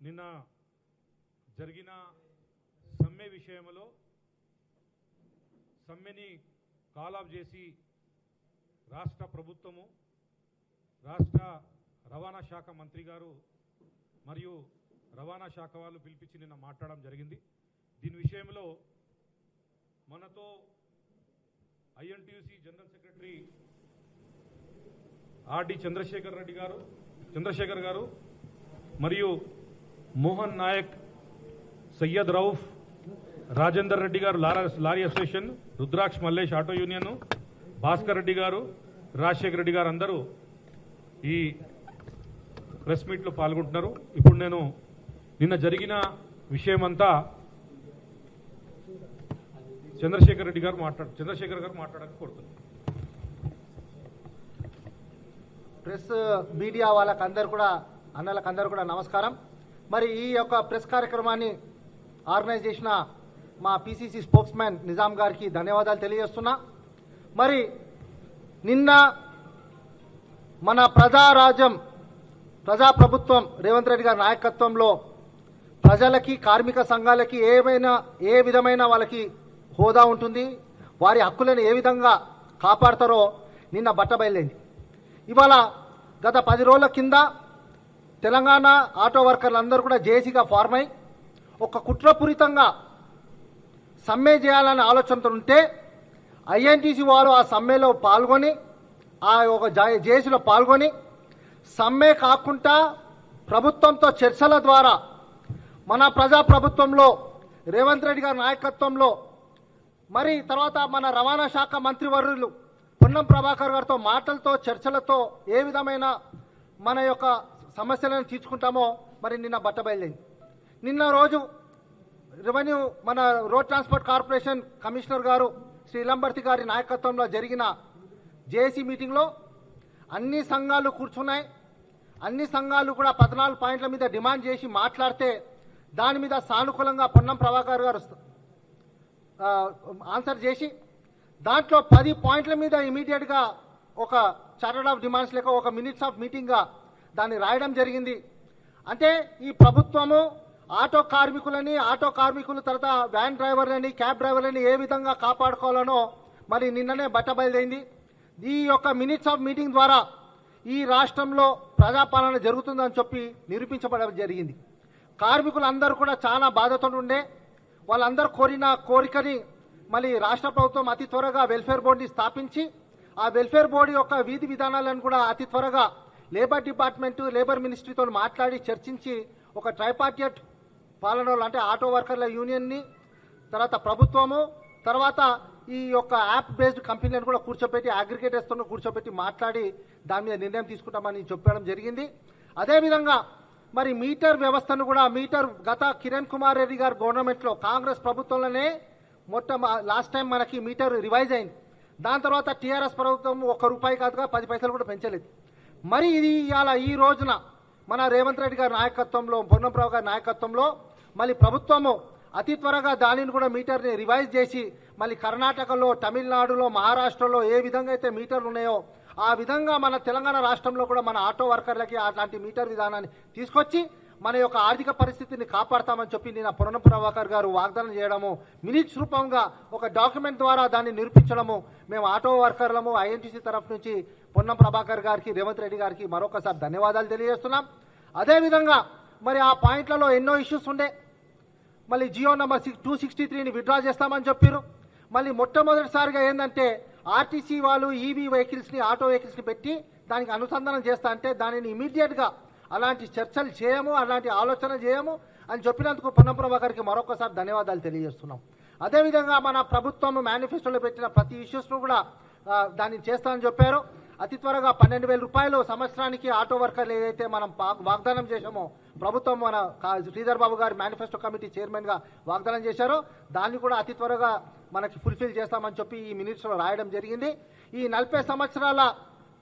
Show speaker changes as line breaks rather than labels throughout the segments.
నిన్న జరిగిన సమ్మె విషయంలో సమ్మెని కాల్ ఆఫ్ చేసి రాష్ట్ర ప్రభుత్వము రాష్ట్ర రవాణా శాఖ మంత్రి గారు మరియు రవాణా శాఖ వాళ్ళు పిలిపించి నిన్న మాట్లాడడం జరిగింది. దీని విషయంలో మనతో INTUC general secretary RD Chandrashekar garu మరియు Mohan Nayak, Syed Rauf, Rajender Reddy garu lorry association, Rudraksh Mallesh auto union, Bhaskar Reddy garu, Rajashekar Reddy గారు అందరూ ఈ ప్రెస్ మీట్లో పాల్గొంటున్నారు. ఇప్పుడు నేను నిన్న జరిగిన విషయమంతా చంద్రశేఖర్ గారు మాట్లాడడానికి కోరుతున్నాను.
ప్రెస్ మీడియా వాళ్ళకందరూ కూడా అన్నలకందరూ కూడా నమస్కారం. మరి ఈ యొక్క ప్రెస్ కార్యక్రమాన్ని ఆర్గనైజ్ చేసిన మా పిసిసి స్పోక్స్ మ్యాన్ నిజాం గారికి ధన్యవాదాలు తెలియజేస్తున్నా. మరి నిన్న మన ప్రజాప్రభుత్వం రేవంత్ రెడ్డి గారి నాయకత్వంలో ప్రజలకి, కార్మిక సంఘాలకి ఏ విధమైన వాళ్ళకి హోదా ఉంటుంది, వారి హక్కులను ఏ విధంగా కాపాడతారో నిన్న బట్టబయలైంది. ఇవాళ గత 10 రోజుల కింద తెలంగాణ ఆటో వర్కర్లందరూ కూడా జేఏసీగా ఫార్మ్ అయి ఒక కుట్రపూరితంగా సమ్మె చేయాలనే ఆలోచనతో ఉంటే ఐఎన్టీసీ వారు ఆ సమ్మెలో పాల్గొని, ఆ ఒక జేఏసీలో పాల్గొని సమ్మె కాకుండా ప్రభుత్వంతో చర్చల ద్వారా మన ప్రజాప్రభుత్వంలో రేవంత్ రెడ్డి గారి నాయకత్వంలో మరి తర్వాత మన రవాణా శాఖ మంత్రివర్యులు పొన్నం ప్రభాకర్ గారితో మాటలతో, చర్చలతో ఏ విధమైన మన యొక్క సమస్యలను తీర్చుకుంటామో మరి నిన్న బట్టబయలైంది. నిన్న రోజు రెవెన్యూ మన రోడ్ ట్రాన్స్పోర్ట్ కార్పొరేషన్ కమిషనర్ గారు శ్రీ ఇలంబర్తి గారి నాయకత్వంలో జరిగిన జేఏసీ మీటింగ్లో అన్ని సంఘాలు కూర్చున్నాయి. అన్ని సంఘాలు కూడా 14 పాయింట్ల మీద డిమాండ్ చేసి మాట్లాడితే దాని మీద సానుకూలంగా పొన్నం ప్రభాకర్ గారు ఆన్సర్ చేసి దాంట్లో 10 పాయింట్ల మీద ఇమీడియట్గా ఒక చార్టర్ ఆఫ్ డిమాండ్స్ లేక ఒక మినిట్స్ ఆఫ్ మీటింగ్గా దాన్ని రాయడం జరిగింది. అంటే ఈ ప్రభుత్వము ఆటో కార్మికులు తర్వాత వ్యాన్ డ్రైవర్లని, క్యాబ్ డ్రైవర్లని ఏ విధంగా కాపాడుకోవాలనో మరి నిన్ననే బట్టబయలైంది. ఈ యొక్క మినిట్స్ ఆఫ్ మీటింగ్ ద్వారా ఈ రాష్ట్రంలో ప్రజాపాలన జరుగుతుందని చెప్పి నిరూపించబడడం జరిగింది. కార్మికులందరూ కూడా చాలా బాధతో ఉండే, వాళ్ళందరూ కోరిన కోరికని మళ్ళీ రాష్ట్ర ప్రభుత్వం అతి త్వరగా వెల్ఫేర్ బోర్డుని స్థాపించి ఆ వెల్ఫేర్ బోర్డు యొక్క విధి విధానాలను కూడా అతి త్వరగా లేబర్ డిపార్ట్మెంట్, లేబర్ మినిస్ట్రీతో మాట్లాడి చర్చించి ఒక ట్రైపార్టియట్ పాలనలో అంటే ఆటో వర్కర్ల యూనియన్ని, తర్వాత ప్రభుత్వము, తర్వాత ఈ యొక్క యాప్ బేస్డ్ కంపెనీలను కూడా కూర్చోబెట్టి, అగ్రిగేటర్స్తో కూర్చోబెట్టి మాట్లాడి దాని మీద నిర్ణయం తీసుకుంటామని చెప్పడం జరిగింది. అదేవిధంగా మరి మీటర్ వ్యవస్థను కూడా గత కిరణ్ కుమార్ రెడ్డి గారు గవర్నమెంట్లో కాంగ్రెస్ ప్రభుత్వంలోనే లాస్ట్ టైం మనకి మీటర్ రివైజ్ అయింది. దాని తర్వాత టీఆర్ఎస్ ప్రభుత్వం ₹1 కాదుగా 10 పైసలు కూడా పెంచలేదు. మరి ఇది ఇవాళ ఈ రోజున మన రేవంత్ రెడ్డి గారి నాయకత్వంలో, పొన్నంరావు గారి నాయకత్వంలో మళ్ళీ ప్రభుత్వము అతి త్వరగా దానిని కూడా మీటర్ని రివైజ్ చేసి మళ్ళీ కర్ణాటకలో, తమిళనాడులో, మహారాష్ట్రలో ఏ విధంగా అయితే మీటర్లు ఉన్నాయో ఆ విధంగా మన తెలంగాణ రాష్ట్రంలో కూడా మన ఆటో వర్కర్లకి అలాంటి మీటర్ విధానాన్ని తీసుకొచ్చి మన యొక్క ఆర్థిక పరిస్థితిని కాపాడతామని చెప్పి నిన్న పొన్నం ప్రభాకర్ గారు వాగ్దానం చేయడము, మినిట్స్ రూపంగా ఒక డాక్యుమెంట్ ద్వారా దాన్ని నిరూపించడము మేము ఆటో వర్కర్లము ఐఎన్టీసీ తరఫు నుంచి పొన్నం ప్రభాకర్ గారికి, రేవంత్ రెడ్డి గారికి మరొకసారి ధన్యవాదాలు తెలియజేస్తున్నాం. అదేవిధంగా మరి ఆ పాయింట్లలో ఎన్నో ఇష్యూస్ ఉండే, మళ్ళీ జియో నెంబర్ 263ని విత్డ్రా చేస్తామని చెప్పారు. మళ్ళీ మొట్టమొదటిసారిగా ఏంటంటే ఆర్టీసీ వాళ్ళు ఈవీ వెహికల్స్ని, ఆటో వెహికల్స్ని పెట్టి దానికి అనుసంధానం చేస్తా అంటే దానిని ఇమీడియట్గా అలాంటి చర్చలు చేయము, అలాంటి ఆలోచన చేయము అని చెప్పినందుకు పొన్నం ప్రభాకర్కి మరొకసారి ధన్యవాదాలు తెలియజేస్తున్నాం. అదేవిధంగా మన ప్రభుత్వం మేనిఫెస్టోలో పెట్టిన ప్రతి ఇష్యూస్ను కూడా దాన్ని చేస్తామని చెప్పారు. అతి త్వరగా ₹12,000 సంవత్సరానికి ఆటో వర్కర్లు ఏదైతే మనం వాగ్దానం చేశామో ప్రభుత్వం మన శ్రీధర్ బాబు గారి మేనిఫెస్టో కమిటీ చైర్మన్గా వాగ్దానం చేశారో దాన్ని కూడా అతి త్వరగా మనకి ఫుల్ఫిల్ చేస్తామని చెప్పి ఈ మినిట్స్లో రాయడం జరిగింది. ఈ 40 సంవత్సరాల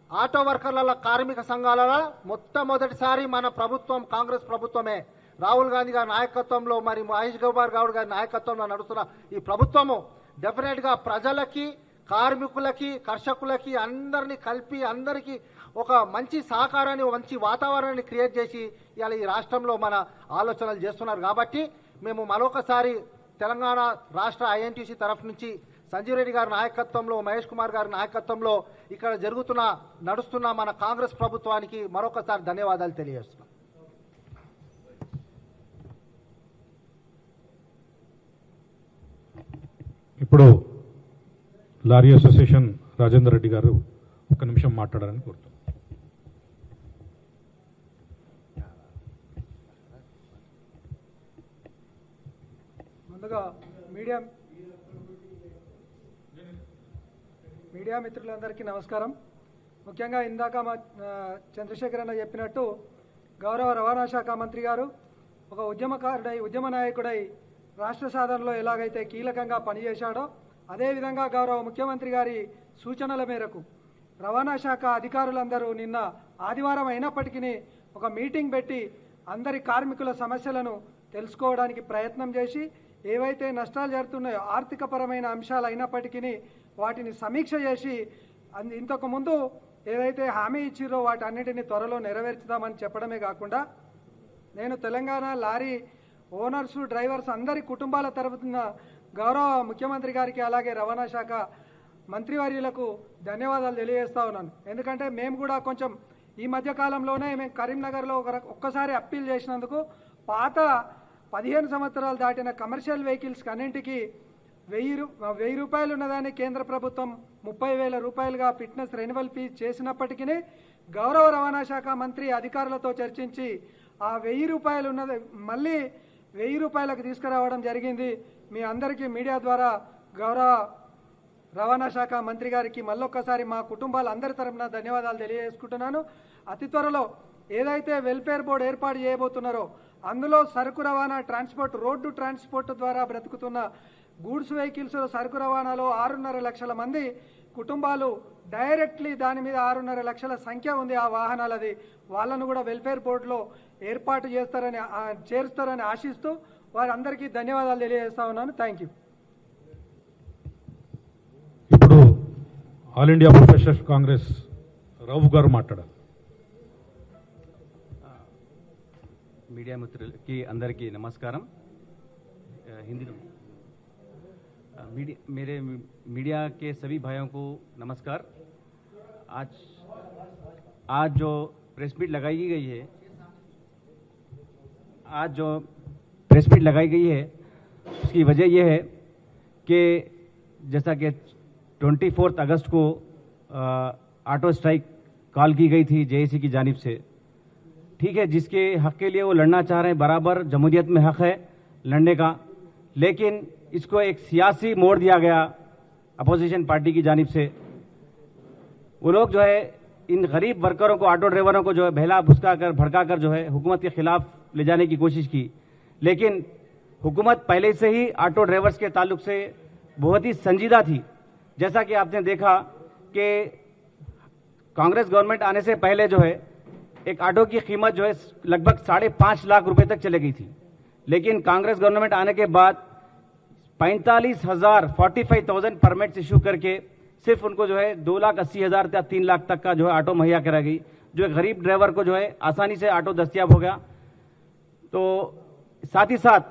ఆటో వర్కర్ల కార్మిక సంఘాలలో మొట్టమొదటిసారి మన ప్రభుత్వం కాంగ్రెస్ ప్రభుత్వమే రాహుల్ గాంధీ గారి నాయకత్వంలో మరి మహేష్ గౌబార్ గౌడ్ గారి నాయకత్వంలో నడుస్తున్న ఈ ప్రభుత్వము డెఫినెట్గా ప్రజలకి, కార్మికులకి, కర్షకులకి అందరినీ కలిపి అందరికీ ఒక మంచి సహకారాన్ని మంచి వాతావరణాన్ని క్రియేట్ చేసి ఇవాళ ఈ రాష్ట్రంలో మన ఆలోచనలు చేస్తున్నారు. కాబట్టి మేము మరొకసారి తెలంగాణ రాష్ట్ర ఐఎన్టీసీ తరఫు నుంచి సంజీవ్ రెడ్డి గారి నాయకత్వంలో, మహేష్ కుమార్ గారి నాయకత్వంలో ఇక్కడ నడుస్తున్న మన కాంగ్రెస్ ప్రభుత్వానికి మరొకసారి ధన్యవాదాలు తెలియజేస్తున్నాం.
ఇప్పుడు లారీ అసోసియేషన్ రాజేందర్ రెడ్డి గారు ఒక నిమిషం మాట్లాడాలని కోరుతున్నాను.
ముందుగా మీడియా మిత్రులందరికీ నమస్కారం. ముఖ్యంగా ఇందాక మా చంద్రశేఖర్ అన్న చెప్పినట్టు గౌరవ రవాణా శాఖ మంత్రి గారు ఒక ఉద్యమ నాయకుడై రాష్ట్ర సాధనలో ఎలాగైతే కీలకంగా పనిచేశాడో అదేవిధంగా గౌరవ ముఖ్యమంత్రి గారి సూచనల మేరకు రవాణా శాఖ అధికారులందరూ నిన్న ఆదివారం అయినప్పటికీ ఒక మీటింగ్ పెట్టి అందరి కార్మికుల సమస్యలను తెలుసుకోవడానికి ప్రయత్నం చేసి ఏవైతే నష్టాలు జరుగుతున్నాయో ఆర్థికపరమైన అంశాలు అయినప్పటికీ వాటిని సమీక్ష చేసి ఇంతకుముందు ఏదైతే హామీ ఇచ్చిరో వాటన్నిటిని త్వరలో నెరవేర్చుదామని చెప్పడమే కాకుండా నేను తెలంగాణ లారీ ఓనర్స్ డ్రైవర్స్ అందరి కుటుంబాల తరఫున గౌరవ ముఖ్యమంత్రి గారికి అలాగే రవాణా శాఖ మంత్రివర్యులకు ధన్యవాదాలు తెలియజేస్తా ఉన్నాను. ఎందుకంటే మేము కూడా కొంచెం ఈ మధ్య కాలంలోనే మేము కరీంనగర్లో ఒక్కసారి అప్పీల్ చేసినందుకు పాత 15 సంవత్సరాలు దాటిన కమర్షియల్ వెహికల్స్కి అన్నింటికి 1000 రూపాయలు ఉన్నదాన్ని కేంద్ర ప్రభుత్వం 30,000 రూపాయలుగా ఫిట్నెస్ రెన్యువల్ ఫీజు చేసినప్పటికీ గౌరవ రవాణా శాఖ మంత్రి అధికారులతో చర్చించి ఆ 1000 రూపాయలు ఉన్నది మళ్ళీ 1000 రూపాయలకు తీసుకురావడం జరిగింది. మీ అందరికీ మీడియా ద్వారా గౌరవ రవాణా శాఖ మంత్రి గారికి మళ్ళొక్కసారి మా కుటుంబాలందరి తరఫున ధన్యవాదాలు తెలియజేసుకుంటున్నాను. అతి త్వరలో ఏదైతే వెల్ఫేర్ బోర్డు ఏర్పాటు చేయబోతున్నారో అందులో సరుకు రవాణా ట్రాన్స్పోర్ట్ రోడ్డు ట్రాన్స్పోర్ట్ ద్వారా బ్రతుకుతున్న గూడ్స్ వెహికల్స్ సరుకు రవాణాలో 6.5 లక్షల మంది కుటుంబాలు డైరెక్ట్లీ దాని మీద 6.5 లక్షల సంఖ్య ఉంది ఆ వాహనాలది. వాళ్ళను కూడా వెల్ఫేర్ బోర్డులో ఏర్పాటు చేరుస్తారని ఆశిస్తూ వారందరికీ ధన్యవాదాలు తెలియజేస్తా ఉన్నాను. Thank you.
ఇప్పుడు All India Professional Congress Rauf garu మాట్లాడారు.
मीडिया मित्रुलकी अंदरिकी नमस्कारम. हिंदी मेरे मीडिया के सभी भाइयों को नमस्कार. आज जो प्रेस मीट लगाई गई है उसकी वजह यह है कि जैसा कि 24 अगस्त को ऑटो स्ट्राइक कॉल की गई थी जेएसी की जानिब से. ठीक है, जिसके हक के लिए वो लड़ना चाह रहे हैं, बराबर जमहूरियत में हक है लड़ने का, लेकिन इसको एक सियासी मोड़ दिया गया अपोजिशन पार्टी की जानिब से. वो लोग जो है इन गरीब वर्करों को, ऑटो ड्राइवरों को जो है बहला भड़का कर जो है हुकूमत के खिलाफ ले जाने की कोशिश की. लेकिन हुकूमत पहले से ही ऑटो ड्राइवर्स के ताल्लुक से बहुत ही संजीदा थी. जैसा कि आपने देखा कि कांग्रेस गवर्नमेंट आने से पहले जो है एक ऑटो की कीमत जो है लगभग 5.5 लाख रुपए तक चली गई थी. लेकिन कांग्रेस गवर्नमेंट आने के बाद 45,000 परमिट्स इशू करके सिर्फ उनको जो है 2,80,000 या 3 लाख तक का जो है ऑटो मुहैया करा गई, जो गरीब ड्राइवर को जो है आसानी से ऑटो दस्तियाब हो गया. तो साथ ही साथ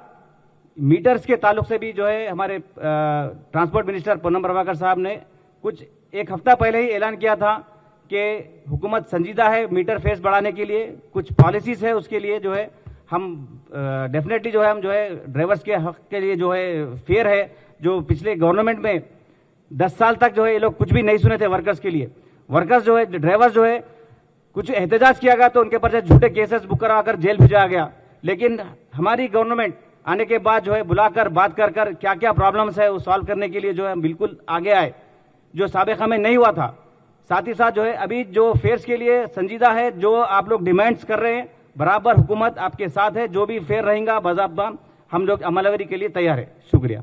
मीटर्स के ताल्लुक से भी जो है हमारे ट्रांसपोर्ट मिनिस्टर पूनम प्रभाकर साहब ने कुछ एक हफ्ता पहले ही ऐलान किया था कि हुकूमत संजीदा है मीटर फेस बढ़ाने के लिए, कुछ पॉलिसीज है उसके लिए जो है हम डेफिनेटली जो है हम जो है ड्राइवर्स के हक के लिए जो है फेयर है. जो पिछले गवर्नमेंट में 10 साल तक जो है ये लोग कुछ भी नहीं सुने थे वर्कर्स के लिए. वर्कर्स जो है ड्राइवर्स जो है कुछ एहतजाज किया गया तो उनके पर झूठे केसेस बुक कराकर जेल भेजा गया. लेकिन हमारी गवर्नमेंट आने के बाद जो है बुलाकर बात कर क्या क्या प्रॉब्लम्स है वो सॉल्व करने के लिए जो है हम बिल्कुल आगे आए, जो साबिक़ा में नहीं हुआ था. साथ ही साथ जो है अभी जो फेयर्स के लिए संजीदा है, जो आप लोग डिमांड्स कर रहे हैं, बराबर हुकूमत आपके साथ है. जो भी फेयर रहेगा बाज़ाब्ता हम लोग अमलवरी के लिए तैयार है. शुक्रिया.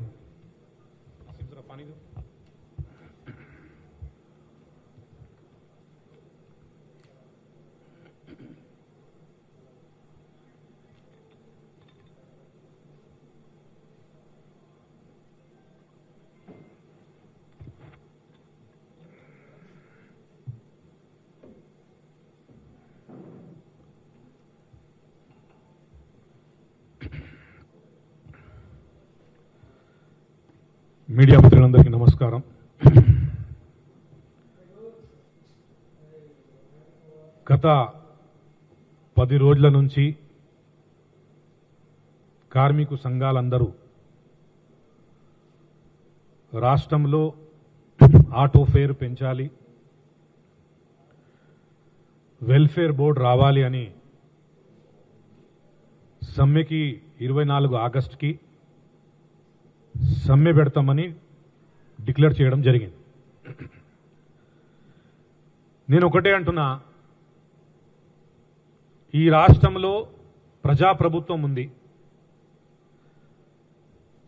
మీడియా మిత్రులందరికీ నమస్కారం. గత 10 రోజుల నుంచి కార్మిక సంఘాలందరూ రాష్ట్రంలో ఆటో ఫేర్ పెంచాలి, వెల్ఫేర్ బోర్డు రావాలి అని సమ్మెకి 24 ఆగస్టుకి సమ్మె పెడతామని డిక్లేర్ చేయడం జరిగింది. నేను ఒకటే అంటున్నా, ఈ రాష్ట్రంలో ప్రజాప్రభుత్వం ఉంది.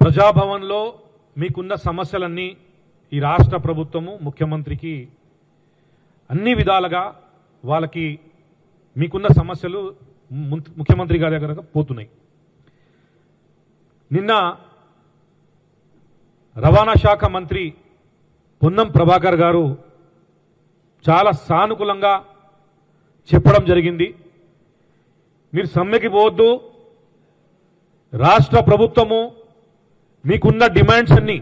ప్రజాభవన్లో మీకున్న సమస్యలన్నీ ఈ రాష్ట్ర ప్రభుత్వము ముఖ్యమంత్రికి అన్ని విధాలుగా వాళ్ళకి మీకున్న సమస్యలు ముఖ్యమంత్రి గారి దగ్గర పోతున్నాయి. నిన్న రవాణా శాఖ మంత్రి పొన్నం ప్రభాకర్ గారు చాలా సానుకూలంగా చెప్పడం జరిగింది. మీరు సమ్మెకి పోవద్దు, రాష్ట్ర ప్రభుత్వము మీకున్న డిమాండ్స్ అన్ని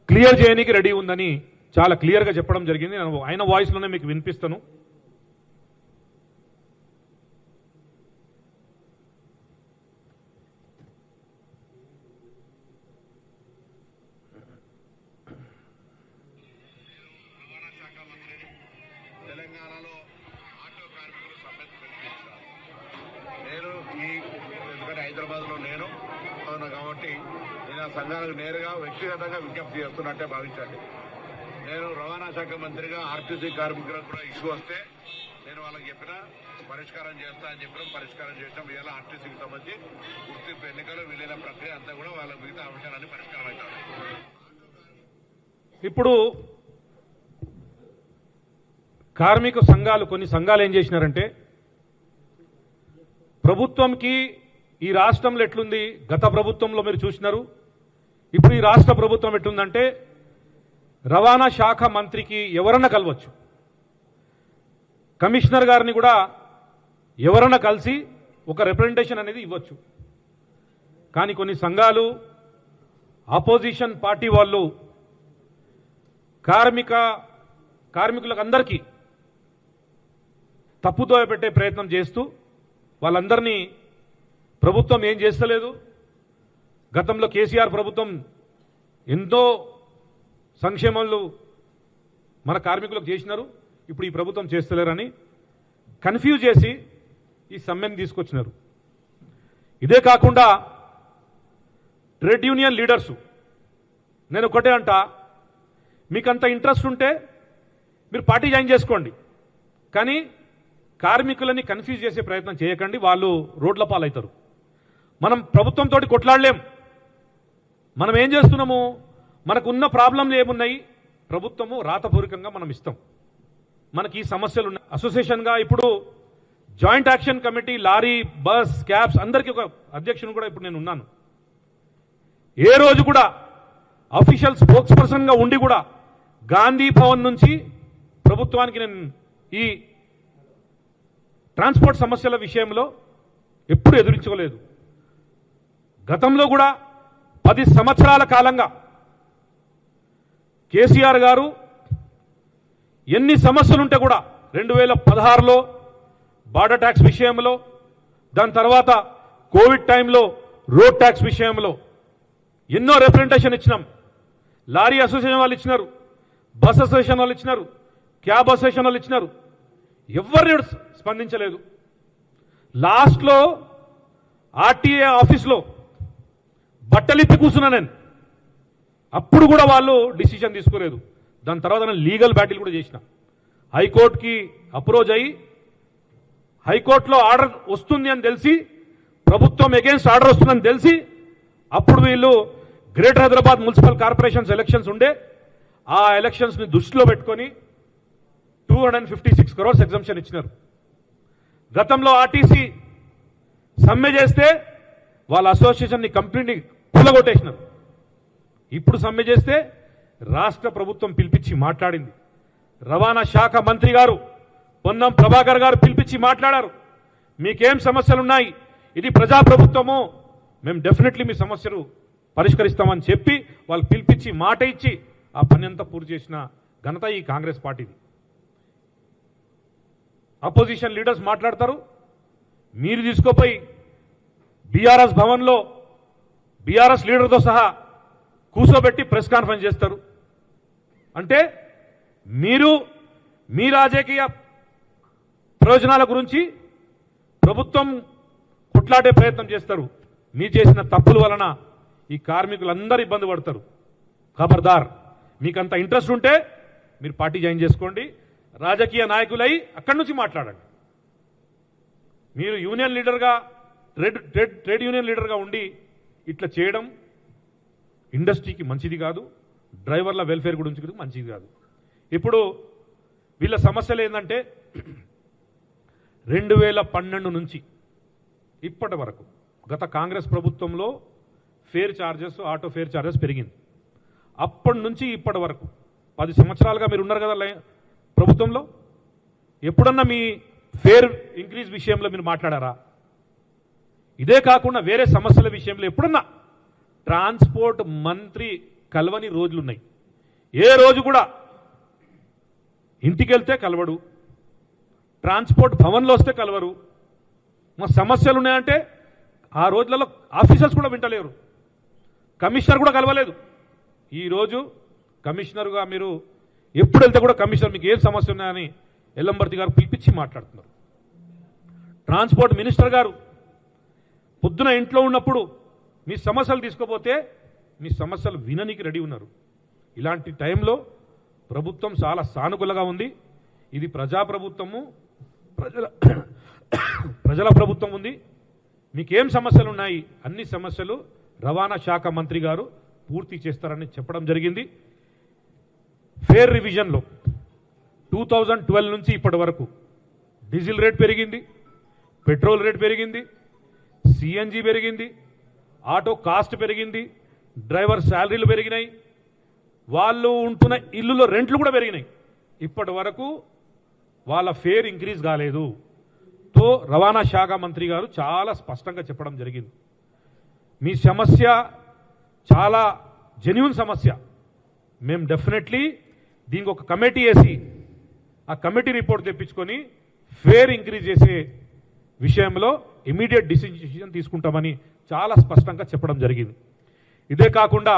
క్లియర్ చేయడానికి రెడీ ఉందని చాలా క్లియర్గా చెప్పడం జరిగింది. నేను ఆయన వాయిస్లోనే మీకు వినిపిస్తాను.
తెలంగాణలో ఆటో కార్మికులు సమ్మెను పిలిపించారు. నేను ఎందుకంటే హైదరాబాద్లో నేను అవును కాబట్టి నేను ఆ సంఘాలకు నేరుగా వ్యక్తిగతంగా విజ్ఞప్తి చేస్తున్నట్టే భావించండి. నేను రవాణా శాఖ మంత్రిగా ఆర్టీసీ కార్మికులకు కూడా ఇష్యూ వస్తే నేను వాళ్ళకి చెప్పిన పరిష్కారం చేస్తా అని చెప్పిన పరిష్కారం చేసాం. ఇవాళ ఆర్టీసీకి సంబంధించి గుర్తింపు ఎన్నికలు విలీన ప్రక్రియ అంతా కూడా వాళ్ళ మిగతా అంశాలన్నీ పరిష్కారం అవుతాయి.
ఇప్పుడు కార్మిక సంఘాలు కొన్ని సంఘాలు ఏం చేసినారంటే, ప్రభుత్వంకి ఈ రాష్ట్రంలో ఎట్లుంది, గత ప్రభుత్వంలో మీరు చూసినారు, ఇప్పుడు ఈ రాష్ట్ర ప్రభుత్వం ఎట్లుందంటే రవాణా శాఖ మంత్రికి ఎవరన్నా కలవచ్చు, కమిషనర్ గారిని కూడా ఎవరన్నా కలిసి ఒక రిప్రజెంటేషన్ అనేది ఇవ్వచ్చు. కానీ కొన్ని సంఘాలు ఆపోజిషన్ పార్టీ వాళ్ళు కార్మికులకు అందరికీ తప్పుదోవ పెట్టే ప్రయత్నం చేస్తూ వాళ్ళందరినీ ప్రభుత్వం ఏం చేస్తలేదు, గతంలో కేసీఆర్ ప్రభుత్వం ఎంతో సంక్షేమాలు మన కార్మికులకు చేసినారు, ఇప్పుడు ఈ ప్రభుత్వం చేస్తలేరని కన్ఫ్యూజ్ చేసి ఈ సమ్మెను తీసుకొచ్చినారు. ఇదే కాకుండా ట్రేడ్ యూనియన్ లీడర్సు, నేను ఒకటే అంట, మీకంత ఇంట్రెస్ట్ ఉంటే మీరు పార్టీ జాయిన్ చేసుకోండి, కానీ కార్మికులని కన్ఫ్యూజ్ చేసే ప్రయత్నం చేయకండి, వాళ్ళు రోడ్ల పాలవుతారు. మనం ప్రభుత్వంతో కొట్లాడలేం. మనం ఏం చేస్తున్నాము, మనకున్న ప్రాబ్లంలు ఏమున్నాయి, ప్రభుత్వము రాతపూర్వకంగా మనం ఇస్తాం. మనకి ఈ సమస్యలు ఉన్నాయి. అసోసియేషన్గా ఇప్పుడు joint action committee, lorry, bus, cabs అందరికీ ఒక అధ్యక్షుని కూడా ఇప్పుడు నేను ఉన్నాను. ఏ రోజు కూడా అఫీషియల్ స్పోక్స్ పర్సన్గా ఉండి కూడా గాంధీ భవన్ నుంచి ప్రభుత్వానికి నేను ఈ ట్రాన్స్పోర్ట్ సమస్యల విషయంలో ఎప్పుడు ఎదురించుకోలేదు. గతంలో కూడా 10 సంవత్సరాల కాలంగా కేసీఆర్ గారు ఎన్ని సమస్యలుంటే కూడా 2016లో బార్డర్ ట్యాక్స్ విషయంలో, దాని తర్వాత కోవిడ్ టైంలో రోడ్ ట్యాక్స్ విషయంలో ఎన్నో రిప్రజెంటేషన్ ఇచ్చినాం. లారీ అసోసియేషన్ వాళ్ళు ఇచ్చినారు, బస్ అసోసియేషన్ వాళ్ళు ఇచ్చినారు, క్యాబ్ అసోసియేషన్ వాళ్ళు ఇచ్చినారు, ఎవరు స్పందించలేదు. లాస్ట్లో ఆర్టీఏ ఆఫీస్లో బట్టలిప్పి కూర్చున్నా నేను, అప్పుడు కూడా వాళ్ళు డిసిషన్ తీసుకోలేదు. దాని తర్వాత నేను లీగల్ బ్యాటిల్ కూడా చేసిన, హైకోర్టుకి అప్రోచ్ అయ్యి హైకోర్టులో ఆర్డర్ వస్తుంది అని తెలిసి, ప్రభుత్వం అగేన్స్ట్ ఆర్డర్ వస్తుందని తెలిసి, అప్పుడు వీళ్ళు greater Hyderabad municipal corporations elections ఉండే, ఆ ఎలక్షన్స్ని దృష్టిలో పెట్టుకొని 256 crores ఎగ్జంప్షన్ ఇచ్చినారు. గతంలో ఆర్టీసీ సమ్మె చేస్తే వాళ్ళ అసోసియేషన్ని కంప్లీట్లీ కూలగొట్టేసినారు. ఇప్పుడు సమ్మె చేస్తే రాష్ట్ర ప్రభుత్వం పిలిపించి మాట్లాడింది. రవాణా శాఖ మంత్రి గారు పొన్నం ప్రభాకర్ గారు పిలిపించి మాట్లాడారు. మీకేం సమస్యలున్నాయి, ఇది ప్రజాప్రభుత్వము, మేము డెఫినెట్లీ మీ సమస్యలు పరిష్కరిస్తామని చెప్పి వాళ్ళు పిలిపించి మాట ఇచ్చి ఆ పని అంతా పూర్తి చేసిన ఘనత ఈ కాంగ్రెస్ పార్టీది. అపోజిషన్ లీడర్స్ మాట్లాడతారు, మీరు తీసుకుపోయి బీఆర్ఎస్ భవన్లో బీఆర్ఎస్ లీడర్తో సహా కూర్చోబెట్టి ప్రెస్ కాన్ఫరెన్స్ చేస్తారు. అంటే మీరు మీ రాజకీయ ప్రయోజనాల గురించి ప్రభుత్వం కొట్లాడే ప్రయత్నం చేస్తారు. మీరు చేసిన తప్పుల వలన ఈ కార్మికులందరూ ఇబ్బంది పడతారు. ఖబర్దార్, మీకంత ఇంట్రెస్ట్ ఉంటే మీరు పార్టీ జాయిన్ చేసుకోండి, రాజకీయ నాయకులై అక్కడి నుంచి మాట్లాడండి. మీరు యూనియన్ లీడర్గా ట్రేడ్ యూనియన్ లీడర్గా ఉండి ఇట్లా చేయడం ఇండస్ట్రీకి మంచిది కాదు, డ్రైవర్ల వెల్ఫేర్ గురించి మంచిది కాదు. ఇప్పుడు వీళ్ళ సమస్యలు ఏంటంటే 2012 నుంచి ఇప్పటి వరకు గత కాంగ్రెస్ ప్రభుత్వంలో fair charges, auto fair charges పెరిగింది. అప్పటి నుంచి ఇప్పటి వరకు 10 సంవత్సరాలుగా మీరు ఉన్నారు కదా ప్రభుత్వంలో, ఎప్పుడన్నా మీ ఫేర్ ఇంక్రీజ్ విషయంలో మీరు మాట్లాడారా? ఇదే కాకుండా వేరే సమస్యల విషయంలో ఎప్పుడన్నా ట్రాన్స్పోర్ట్ మంత్రి కలవని రోజులున్నాయి. ఏ రోజు కూడా ఇంటికి వెళ్తే కలవడు, ట్రాన్స్పోర్ట్ భవన్లో వస్తే కలవరు. మా సమస్యలు ఉన్నాయంటే ఆ రోజులలో ఆఫీసర్స్ కూడా వింటలేరు, కమిషనర్ కూడా కలవలేదు. ఈరోజు కమిషనర్గా మీరు ఎప్పుడు వెళ్తే కూడా కమిషనర్ మీకు ఏం సమస్య ఉన్నాయని ఎల్లంబర్తి గారు పిలిపించి మాట్లాడుతున్నారు. ట్రాన్స్పోర్ట్ మినిస్టర్ గారు పొద్దున ఇంట్లో ఉన్నప్పుడు మీ సమస్యలు తీసుకోపోతే మీ సమస్యలు విననీకి రెడీ ఉన్నారు. ఇలాంటి టైంలో ప్రభుత్వం చాలా సానుకూలంగా ఉంది. ఇది ప్రజాప్రభుత్వము, ప్రజల ప్రభుత్వం ఉంది. మీకేం సమస్యలు ఉన్నాయి, అన్ని సమస్యలు రవాణా శాఖ మంత్రి గారు పూర్తి చేస్తారని చెప్పడం జరిగింది. ఫేర్ రివిజన్లో 2012 నుంచి ఇప్పటి వరకు డీజిల్ రేట్ పెరిగింది, పెట్రోల్ రేట్ పెరిగింది, సిఎన్జి పెరిగింది, ఆటో కాస్ట్ పెరిగింది, డ్రైవర్ శాలరీలు పెరిగినాయి, వాళ్ళు ఉంటున్న ఇల్లులో రెంట్లు కూడా పెరిగినాయి. ఇప్పటి వరకు వాళ్ళ ఫేర్ ఇంక్రీజ్ కాలేదు. తో రవాణా శాఖ మంత్రి గారు చాలా స్పష్టంగా చెప్పడం జరిగింది. మీ సమస్య చాలా జెన్యూన్ సమస్య, మేము డెఫినెట్లీ దీనికి ఒక కమిటీ వేసి ఆ కమిటీ రిపోర్ట్ తెప్పించుకొని ఫేర్ ఇంక్రీజ్ చేసే విషయంలో ఇమీడియట్ డిసిజన్ తీసుకుంటామని చాలా స్పష్టంగా చెప్పడం జరిగింది. ఇదే కాకుండా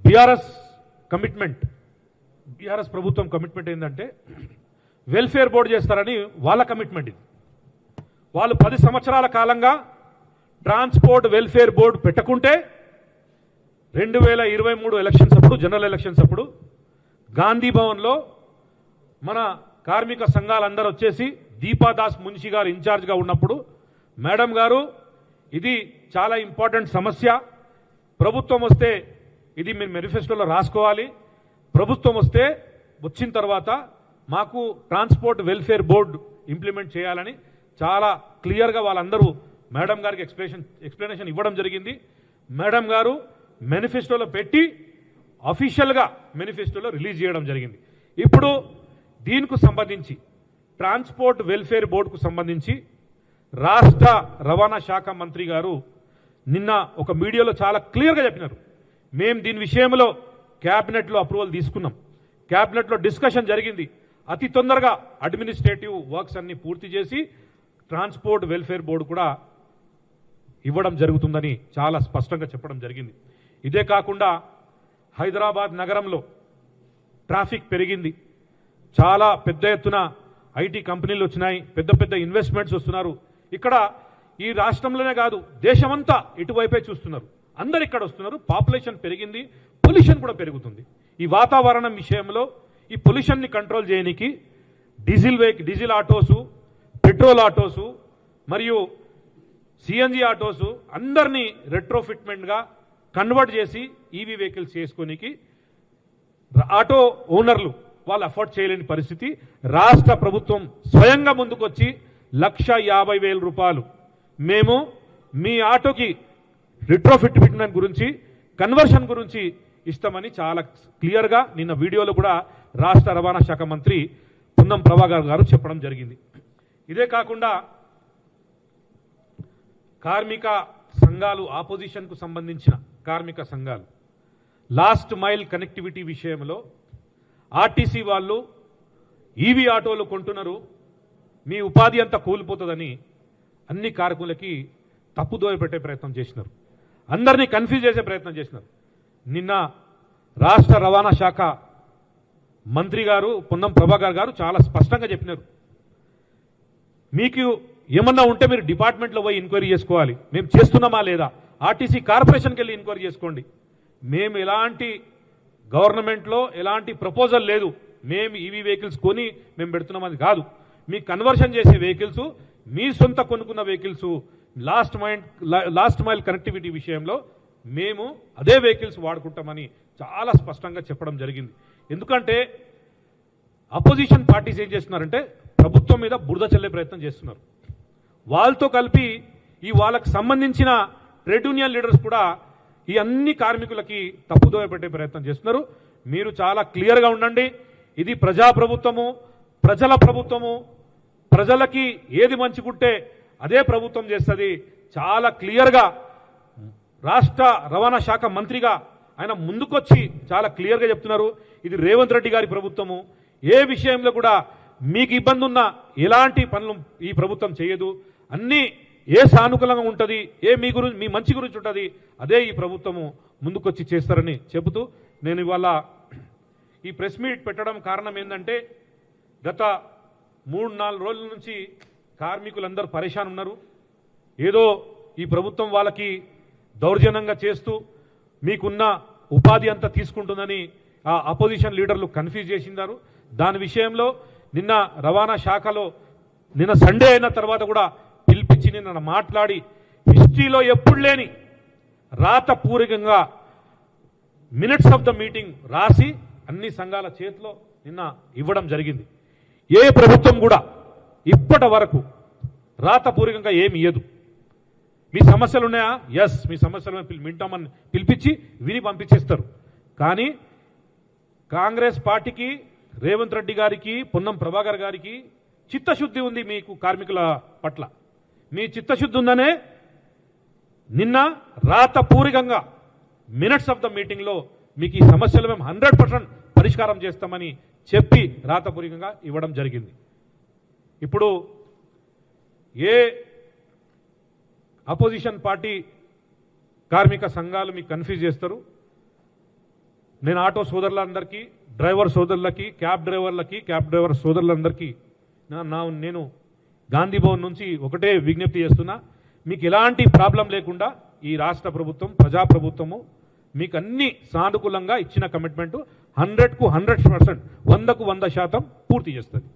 బీఆర్ఎస్ ప్రభుత్వం కమిట్మెంట్ ఏంటంటే వెల్ఫేర్ బోర్డు చేస్తారని వాళ్ళ కమిట్మెంట్. ఇది వాళ్ళు 10 సంవత్సరాల కాలంగా ట్రాన్స్పోర్ట్ వెల్ఫేర్ బోర్డు పెట్టకుంటే 2023 ఎలక్షన్స్ అప్పుడు, జనరల్ ఎలక్షన్స్ అప్పుడు గాంధీ భవన్లో మన కార్మిక సంఘాలందరూ వచ్చేసి దీపాదాస్ మున్షి గారు ఇన్ఛార్జ్గా ఉన్నప్పుడు, మేడం గారు ఇది చాలా ఇంపార్టెంట్ సమస్య, ప్రభుత్వం వస్తే ఇది మీరు మేనిఫెస్టోలో రాసుకోవాలి, ప్రభుత్వం వచ్చిన తర్వాత మాకు ట్రాన్స్పోర్ట్ వెల్ఫేర్ బోర్డు ఇంప్లిమెంట్ చేయాలని చాలా క్లియర్గా వాళ్ళందరూ మేడం గారికి ఎక్స్ప్లెనేషన్ ఇవ్వడం జరిగింది. మేడం గారు మేనిఫెస్టోలో పెట్టి అఫీషియల్గా మేనిఫెస్టోలో రిలీజ్ చేయడం జరిగింది. ఇప్పుడు దీనికి సంబంధించి ట్రాన్స్పోర్ట్ వెల్ఫేర్ బోర్డుకు సంబంధించి రాష్ట్ర రవాణా శాఖ మంత్రి గారు నిన్న ఒక మీడియాలో చాలా క్లియర్గా చెప్పినారు. మేము దీని విషయంలో క్యాబినెట్లో అప్రూవల్ తీసుకున్నాం, క్యాబినెట్లో డిస్కషన్ జరిగింది, అతి తొందరగా అడ్మినిస్ట్రేటివ్ వర్క్స్ అన్ని పూర్తి చేసి ట్రాన్స్పోర్ట్ వెల్ఫేర్ బోర్డు కూడా ఇవ్వడం జరుగుతుందని చాలా స్పష్టంగా చెప్పడం జరిగింది. ఇదే కాకుండా హైదరాబాద్ నగరంలో ట్రాఫిక్ పెరిగింది, చాలా పెద్ద ఎత్తున ఐటీ కంపెనీలు వచ్చినాయి, పెద్ద పెద్ద ఇన్వెస్ట్మెంట్స్ వస్తున్నారు. ఇక్కడ ఈ రాష్ట్రంలోనే కాదు దేశమంతా ఇటువైపే చూస్తున్నారు, అందరు ఇక్కడ వస్తున్నారు. పాపులేషన్ పెరిగింది, పొల్యూషన్ కూడా పెరుగుతుంది. ఈ వాతావరణం విషయంలో ఈ పొల్యూషన్ని కంట్రోల్ చేయడానికి డీజిల్ ఆటోసు, పెట్రోల్ ఆటోసు మరియు సిఎన్జి ఆటోసు అందరినీ రెట్రోఫిట్మెంట్గా కన్వర్ట్ చేసి ఈవీ వెహికల్స్ చేసుకోనికి ఆటో ఓనర్లు వాళ్ళు అఫోర్డ్ చేయలేని పరిస్థితి. రాష్ట్ర ప్రభుత్వం స్వయంగా ముందుకొచ్చి 1,50,000 రూపాయలు మేము మీ ఆటోకి రెట్రోఫిట్మెంట్ గురించి, కన్వర్షన్ గురించి ఇస్తామని చాలా క్లియర్గా నిన్న వీడియోలో కూడా రాష్ట్ర రవాణా శాఖ మంత్రి పున్నం ప్రభాకర్ గారు చెప్పడం జరిగింది. ఇదే కాకుండా కార్మిక సంఘాలు ఆపోజిషన్కు సంబంధించిన కార్మిక సంఘాలు లాస్ట్ మైల్ కనెక్టివిటీ విషయంలో ఆర్టీసీ వాళ్ళు ఈవీ ఆటోలు కొంటున్నారు, మీ ఉపాధి అంతా కూలిపోతుందని అన్ని కార్మికులకి తప్పుదోవ పెట్టే ప్రయత్నం చేసినారు, అందరినీ కన్ఫ్యూజ్ చేసే ప్రయత్నం చేసినారు. నిన్న రాష్ట్ర రవాణా శాఖ మంత్రి గారు పొన్నం ప్రభాకర్ గారు చాలా స్పష్టంగా చెప్పినారు, మీకు ఏమన్నా ఉంటే మీరు డిపార్ట్మెంట్లో పోయి ఎంక్వైరీ చేసుకోవాలి, మేము చేస్తున్నామా లేదా, ఆర్టీసీ కార్పొరేషన్కి వెళ్ళి ఎంక్వైరీ చేసుకోండి, మేము ఎలాంటి గవర్నమెంట్లో ఎలాంటి ప్రపోజల్ లేదు, మేము ఈవీ వెహికల్స్ కొని మేము పెడుతున్నామని కాదు, మీ కన్వర్షన్ చేసే వెహికల్స్ మీ సొంత కొనుక్కున్న వెహికల్స్ లాస్ట్ మైల్ కనెక్టివిటీ విషయంలో మేము అదే వెహికల్స్ వాడుకుంటామని చాలా స్పష్టంగా చెప్పడం జరిగింది. ఎందుకంటే అపోజిషన్ పార్టీస్ ఏం చేస్తున్నారంటే ప్రభుత్వం మీద బురద చల్లే ప్రయత్నం చేస్తున్నారు. వాళ్ళతో కలిపి ఈ వాళ్ళకి సంబంధించిన ట్రేడ్ యూనియన్ లీడర్స్ కూడా ఈ అన్ని కార్మికులకి తప్పుదోవ పెట్టే ప్రయత్నం చేస్తున్నారు. మీరు చాలా క్లియర్గా ఉండండి, ఇది ప్రజాప్రభుత్వము, ప్రజల ప్రభుత్వము, ప్రజలకి ఏది మంచిగుంటే అదే ప్రభుత్వం చేస్తుంది. చాలా క్లియర్గా రాష్ట్ర రవాణా శాఖ మంత్రిగా ఆయన ముందుకొచ్చి చాలా క్లియర్గా చెప్తున్నారు, ఇది రేవంత్ రెడ్డి గారి ప్రభుత్వము, ఏ విషయంలో కూడా మీకు ఇబ్బంది ఉన్నా ఎలాంటి పనులు ఈ ప్రభుత్వం చేయదు, అన్నీ ఏ సానుకూలంగా ఉంటుంది, ఏ మీ మంచి గురించి ఉంటుంది అదే ఈ ప్రభుత్వము ముందుకొచ్చి చేస్తారని చెబుతూ నేను ఇవాళ ఈ ప్రెస్ మీట్ పెట్టడం కారణం ఏంటంటే గత 3-4 రోజుల నుంచి కార్మికులందరూ పరేషాన్ ఉన్నారు. ఏదో ఈ ప్రభుత్వం వాళ్ళకి దౌర్జన్యంగా చేస్తూ మీకున్న ఉపాధి అంతా తీసుకుంటుందని ఆ అపోజిషన్ లీడర్లు కన్ఫ్యూజ్ చేసినారు. దాని విషయంలో నిన్న రవాణా శాఖలో నిన్న సండే అయిన తర్వాత కూడా పిలిపించి నిన్న మాట్లాడి హిస్టరీలో ఎప్పుడు లేని రాతపూర్వకంగా మినిట్స్ ఆఫ్ ద మీటింగ్ రాసి అన్ని సంఘాల చేతిలో నిన్న ఇవ్వడం జరిగింది. ఏ ప్రభుత్వం కూడా ఇప్పటి వరకు రాతపూర్వకంగా ఏమి ఇయ్యదు. మీ సమస్యలు ఉన్నాయా, ఎస్ మీ సమస్యలు వింటామని పిలిపించి విని పంపించేస్తారు. కానీ కాంగ్రెస్ పార్టీకి, రేవంత్ రెడ్డి గారికి, పొన్నం ప్రభాకర్ గారికి చిత్తశుద్ధి ఉంది మీకు కార్మికుల పట్ల. మీ చిత్తశుద్ధి ఉందనే నిన్న రాతపూర్వకంగా మినిట్స్ ఆఫ్ ద మీటింగ్లో మీకు ఈ సమస్యలు మేము 100% పరిష్కారం చేస్తామని చెప్పి రాతపూర్వకంగా ఇవ్వడం జరిగింది. ఇప్పుడు ఏ అపోజిషన్ పార్టీ కార్మిక సంఘాలు మీకు కన్ఫ్యూజ్ చేస్తారు. నేను ఆటో సోదరులందరికీ, డ్రైవర్ సోదరులకి, క్యాబ్ డ్రైవర్ సోదరులందరికీ నేను గాంధీ భవన్ నుంచి ఒకటే విజ్ఞప్తి చేస్తున్నా, మీకు ఎలాంటి ప్రాబ్లం లేకుండా ఈ రాష్ట్ర ప్రభుత్వం, ప్రజాప్రభుత్వము మీకు అన్ని సానుకూలంగా ఇచ్చిన కమిట్మెంట్ 100కు 100%, 100కు 100% పూర్తి చేస్తుంది.